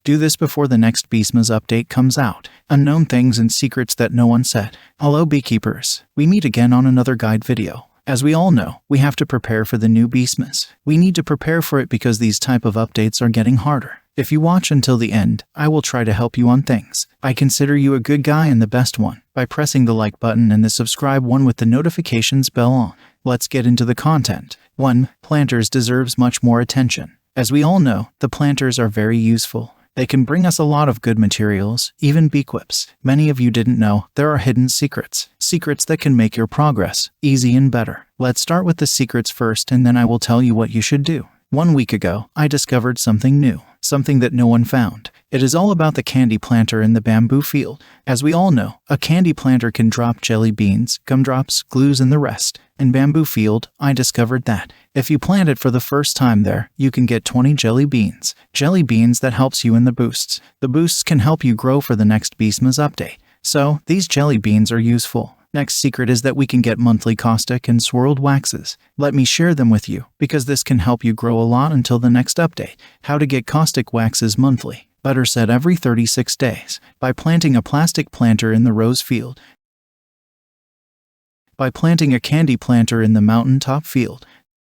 Do this before the next Beesmas update comes out. Unknown things and secrets that no one said. Hello beekeepers. We meet again on another guide video. As we all know, we have to prepare for the new Beesmas. We need to prepare for it because these type of updates are getting harder. If you watch until the end, I will try to help you on things. I consider you a good guy and the best one by pressing the like button and the subscribe one with the notifications bell on. Let's get into the content. 1. Planters deserves much more attention. As we all know, the planters are very useful. They can bring us a lot of good materials, even bee quips. Many of you didn't know there are hidden secrets. Secrets that can make your progress easy and better. Let's start with the secrets first and then I will tell you what you should do. 1 week ago, I discovered something new. Something that no one found. It is all about the candy planter in the bamboo field. As we all know, a candy planter can drop jelly beans, gumdrops, glues and the rest. In bamboo field, I discovered that if you plant it for the first time there, you can get 20 jelly beans. Jelly beans that helps you in the boosts. The boosts can help you grow for the next Beesmas update. So, these jelly beans are useful. Next secret is that we can get monthly caustic and swirled waxes. Let me share them with you, because this can help you grow a lot until the next update. How to get caustic waxes monthly. Better said every 36 days. By planting a plastic planter in the rose field. By planting a candy planter in the mountaintop field.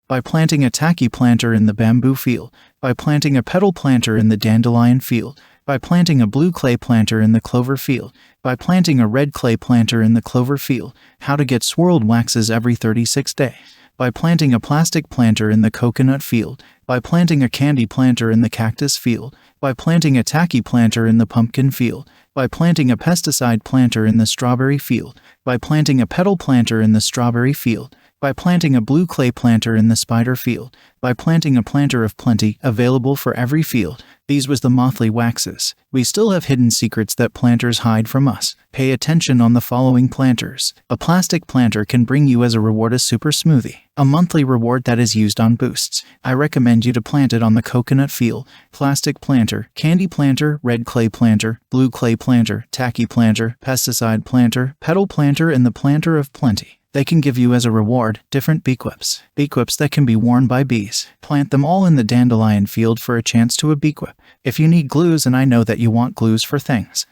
By planting a tacky planter in the bamboo field. By planting a petal planter in the dandelion field. By planting a blue clay planter in the clover field. By planting a red clay planter in the clover field. How to get swirled waxes every 36 days. By planting a plastic planter in the coconut field. By planting a candy planter in the cactus field. By planting a tacky planter in the pumpkin field. By planting a pesticide planter in the strawberry field. By planting a petal planter in the strawberry field. By planting a blue clay planter in the spider field. By planting a planter of plenty, available for every field. These was the monthly waxes. We still have hidden secrets that planters hide from us. Pay attention on the following planters. A plastic planter can bring you as a reward a super smoothie. A monthly reward that is used on boosts. I recommend you to plant it on the coconut field. Plastic planter, candy planter, red clay planter, blue clay planter, tacky planter, pesticide planter, petal planter and the planter of plenty. They can give you as a reward different bee quips. Bee quips that can be worn by bees. Plant them all in the dandelion field for a chance to a bee quip. If you need glues, and I know that you want glues for things.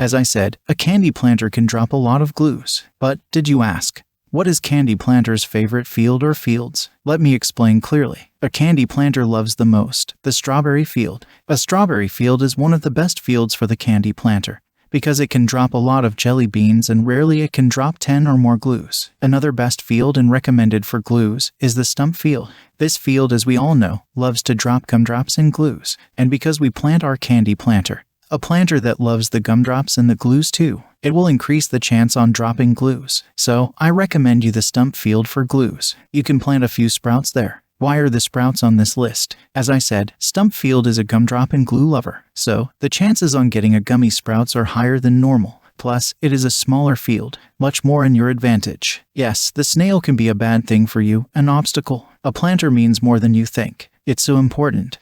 As I said, a candy planter can drop a lot of glues. But, did you ask, what is candy planter's favorite field or fields? Let me explain clearly. A candy planter loves the most the strawberry field. A strawberry field is one of the best fields for the candy planter, because it can drop a lot of jelly beans and rarely it can drop 10 or more glues. Another best field and recommended for glues is the stump field. This field, as we all know, loves to drop gumdrops and glues. And because we plant our candy planter, a planter that loves the gumdrops and the glues too, it will increase the chance on dropping glues. So, I recommend you the stump field for glues. You can plant a few sprouts there. Why are the sprouts on this list? As I said, stump field is a gumdrop and glue lover, so the chances on getting a gummy sprouts are higher than normal. Plus, it is a smaller field, much more in your advantage. Yes, the snail can be a bad thing for you, an obstacle. A planter means more than you think. It's so important.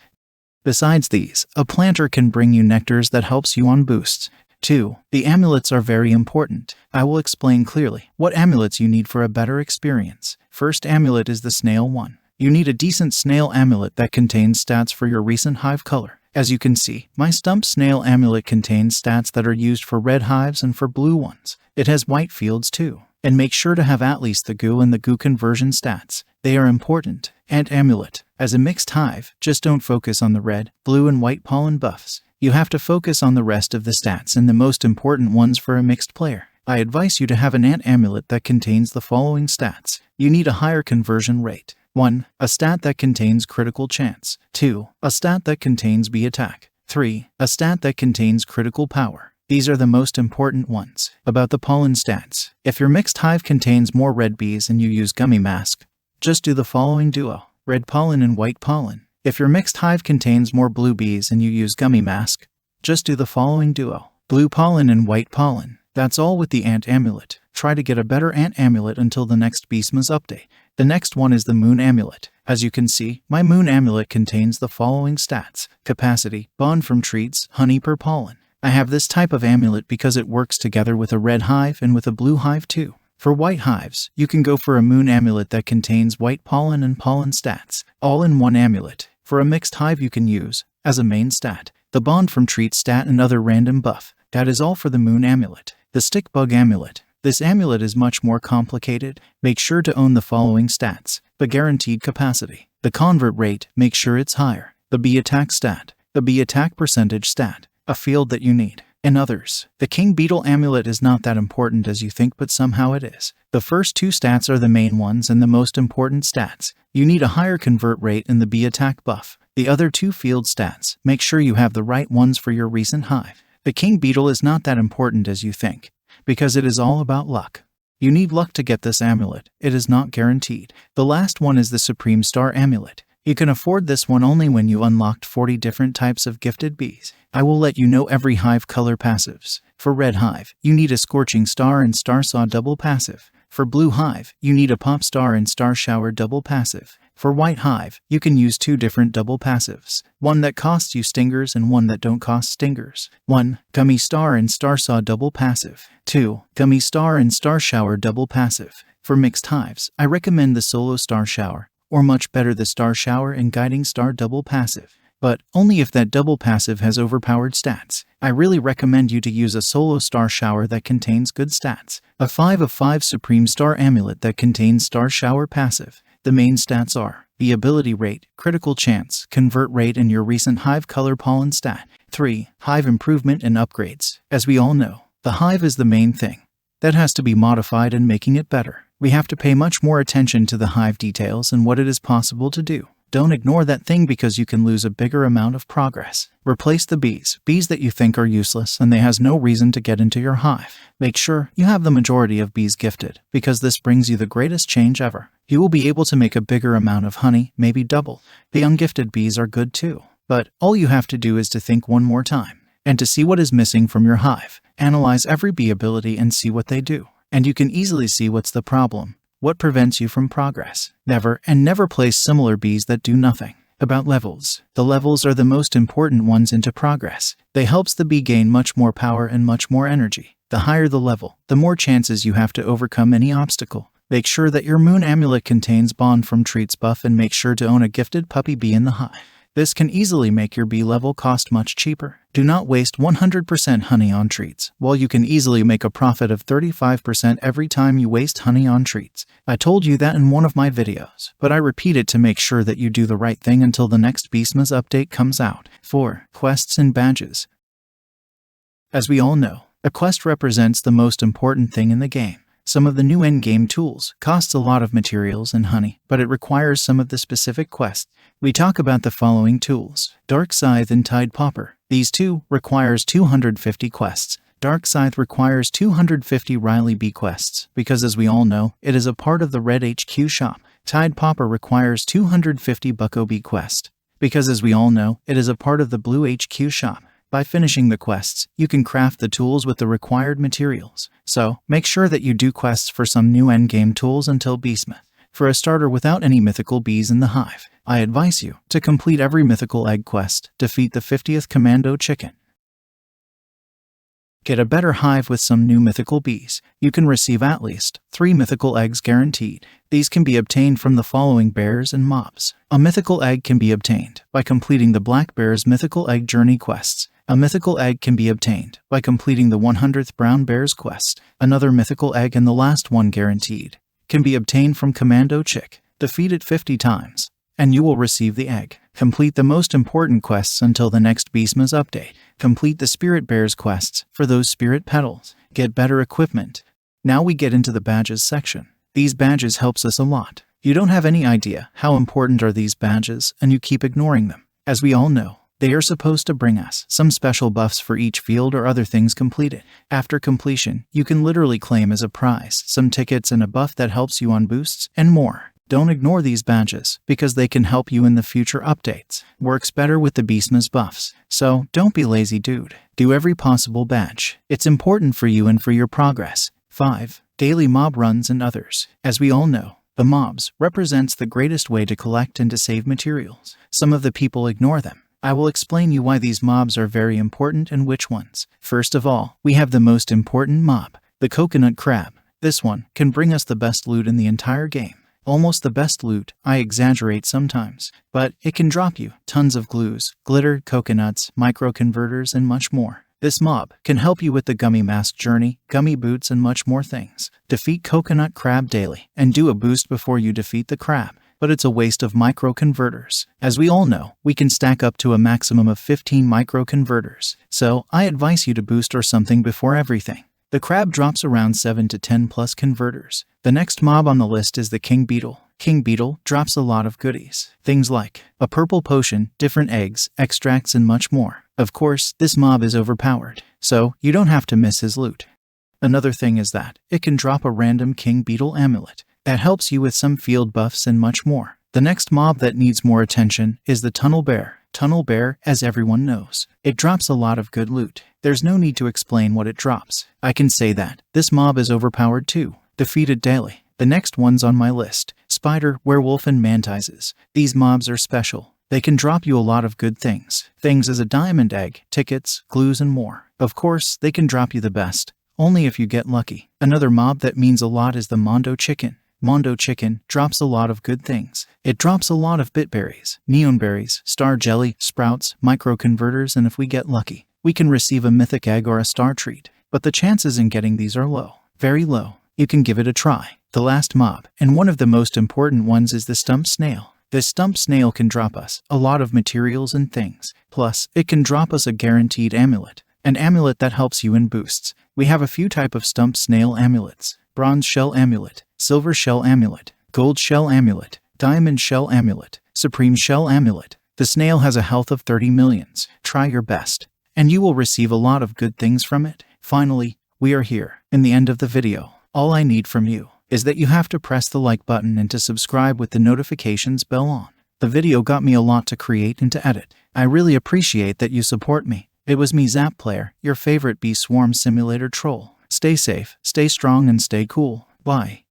Besides these, a planter can bring you nectars that helps you on boosts. 2. The amulets are very important. I will explain clearly what amulets you need for a better experience. First amulet is the snail one. You need a decent snail amulet that contains stats for your recent hive color. As you can see, my stump snail amulet contains stats that are used for red hives and for blue ones. It has white fields too. And make sure to have at least the goo and the goo conversion stats. They are important. And amulet. As a mixed hive, just don't focus on the red, blue and white pollen buffs. You have to focus on the rest of the stats and the most important ones for a mixed player. I advise you to have an ant amulet that contains the following stats. You need a higher conversion rate. 1. A stat that contains critical chance. 2. A stat that contains bee attack. 3. A stat that contains critical power. These are the most important ones. About the pollen stats. If your mixed hive contains more red bees and you use gummy mask, just do the following duo. Red pollen and white pollen. If your mixed hive contains more blue bees and you use gummy mask, just do the following duo. Blue pollen and white pollen. That's all with the ant amulet. Try to get a better ant amulet until the next Beesmas update. The next one is the moon amulet. As you can see, my moon amulet contains the following stats. Capacity, bond from treats, honey per pollen. I have this type of amulet because it works together with a red hive and with a blue hive too. For white hives, you can go for a moon amulet that contains white pollen and pollen stats, all in one amulet. For a mixed hive you can use, as a main stat, the bond from treat stat and other random buff. That is all for the moon amulet. The stick bug amulet. This amulet is much more complicated. Make sure to own the following stats. The guaranteed capacity. The convert rate, make sure it's higher. The bee attack stat. The bee attack percentage stat. A field that you need. And others. The king beetle amulet is not that important as you think, but somehow it is. The first two stats are the main ones and the most important stats. You need a higher convert rate in the bee attack buff. The other two field stats, make sure you have the right ones for your recent hive. The king beetle is not that important as you think, because it is all about luck. You need luck to get this amulet. It is not guaranteed. The last one is the Supreme Star amulet. You can afford this one only when you unlocked 40 different types of gifted bees. I will let you know every hive color passives. For red hive, you need a Scorching Star and Star Saw double passive. For blue hive, you need a Pop Star and Star Shower double passive. For white hive, you can use two different double passives. One that costs you stingers and one that don't cost stingers. 1. Gummy Star and Star Saw double passive. 2. Gummy Star and Star Shower double passive. For mixed hives, I recommend the Solo Star Shower, or much better the Star Shower and Guiding Star double passive. But only if that double passive has overpowered stats. I really recommend you to use a Solo Star Shower that contains good stats. A 5 of 5 Supreme Star amulet that contains Star Shower passive. The main stats are the ability rate, critical chance, convert rate, and your recent hive color pollen stat. 3. Hive improvement and upgrades. As we all know, the hive is the main thing that has to be modified and making it better. We have to pay much more attention to the hive details and what it is possible to do. Don't ignore that thing because you can lose a bigger amount of progress. Replace the bees that you think are useless and they has no reason to get into your hive. Make sure you have the majority of bees gifted, because this brings you the greatest change ever. You will be able to make a bigger amount of honey, maybe double. The ungifted bees are good too, but all you have to do is to think one more time, and to see what is missing from your hive. Analyze every bee ability and see what they do, and you can easily see what's the problem. What prevents you from progress? Never place similar bees that do nothing. About levels. The levels are the most important ones into progress. They helps the bee gain much more power and much more energy. The higher the level, the more chances you have to overcome any obstacle. Make sure that your moon amulet contains bond from treats buff, and make sure to own a gifted puppy bee in the hive. This can easily make your bee level cost much cheaper. Do not waste 100% honey on treats, while you can easily make a profit of 35% every time you waste honey on treats. I told you that in one of my videos, but I repeat it to make sure that you do the right thing until the next Beesmas update comes out. 4. Quests and badges. As we all know, a quest represents the most important thing in the game. Some of the new endgame tools costs a lot of materials and honey, but it requires some of the specific quests. We talk about the following tools: Dark Scythe and Tide Popper. These two requires 250 quests. Dark Scythe requires 250 Riley Bee quests, because as we all know, it is a part of the Red HQ shop. Tide Popper requires 250 Bucko Bee quest, because as we all know, it is a part of the Blue HQ shop. By finishing the quests, you can craft the tools with the required materials. So, make sure that you do quests for some new endgame tools until Beesmas. For a starter without any mythical bees in the hive, I advise you to complete every mythical egg quest, defeat the 50th commando chicken. Get a better hive with some new mythical bees. You can receive at least 3 mythical eggs guaranteed. These can be obtained from the following bears and mobs. A mythical egg can be obtained by completing the Black Bear's mythical egg journey quests. A mythical egg can be obtained by completing the 100th Brown Bear's quest. Another mythical egg, and the last one guaranteed, can be obtained from Commando Chick. Defeat it 50 times, and you will receive the egg. Complete the most important quests until the next Beesmas update. Complete the Spirit Bears quests for those spirit petals. Get better equipment. Now we get into the badges section. These badges helps us a lot. You don't have any idea how important are these badges, and you keep ignoring them. As we all know, they are supposed to bring us some special buffs for each field or other things completed. After completion, you can literally claim as a prize some tickets and a buff that helps you on boosts and more. Don't ignore these badges, because they can help you in the future updates. Works better with the Beesmas buffs. So, don't be lazy, dude. Do every possible badge. It's important for you and for your progress. 5. Daily mob runs and others. As we all know, the mobs represents the greatest way to collect and to save materials. Some of the people ignore them. I will explain you why these mobs are very important and which ones. First of all, we have the most important mob, the coconut crab. This one can bring us the best loot in the entire game. Almost the best loot. I exaggerate sometimes, but it can drop you tons of glues, glitter, coconuts, microconverters, and much more. This mob can help you with the gummy mask journey, gummy boots, and much more things. Defeat coconut crab daily, and do a boost before you defeat the crab. But it's a waste of microconverters. As we all know, we can stack up to a maximum of 15 microconverters, so I advise you to boost or something before everything. The crab drops around 7 to 10 plus converters. The next mob on the list is the king beetle. King beetle drops a lot of goodies. Things like a purple potion, different eggs, extracts, and much more. Of course, this mob is overpowered, so you don't have to miss his loot. Another thing is that it can drop a random king beetle amulet that helps you with some field buffs and much more. The next mob that needs more attention is the tunnel bear. Tunnel bear, as everyone knows, it drops a lot of good loot. There's no need to explain what it drops. I can say that this mob is overpowered too. Defeated daily. The next ones on my list: spider, werewolf, and mantises. These mobs are special. They can drop you a lot of good things. Things as a diamond egg, tickets, glues, and more. Of course, they can drop you the best, only if you get lucky. Another mob that means a lot is the Mondo chicken. Mondo chicken drops a lot of good things. It drops a lot of bitberries, neon berries, star jelly, sprouts, microconverters, and if we get lucky, we can receive a mythic egg or a star treat. But the chances in getting these are low. Very low. You can give it a try. The last mob, and one of the most important ones, is the stump snail. This stump snail can drop us a lot of materials and things. Plus, it can drop us a guaranteed amulet. An amulet that helps you in boosts. We have a few type of stump snail amulets: bronze shell amulet, silver shell amulet, gold shell amulet, diamond shell amulet, supreme shell amulet. The snail has a health of 30 millions. Try your best, and you will receive a lot of good things from it. Finally, we are here in the end of the video. All I need from you is that you have to press the like button and to subscribe with the notifications bell on. The video got me a lot to create and to edit. I really appreciate that you support me. It was me, Zap Player, your favorite bee swarm simulator troll. Stay safe, stay strong, and stay cool. Bye.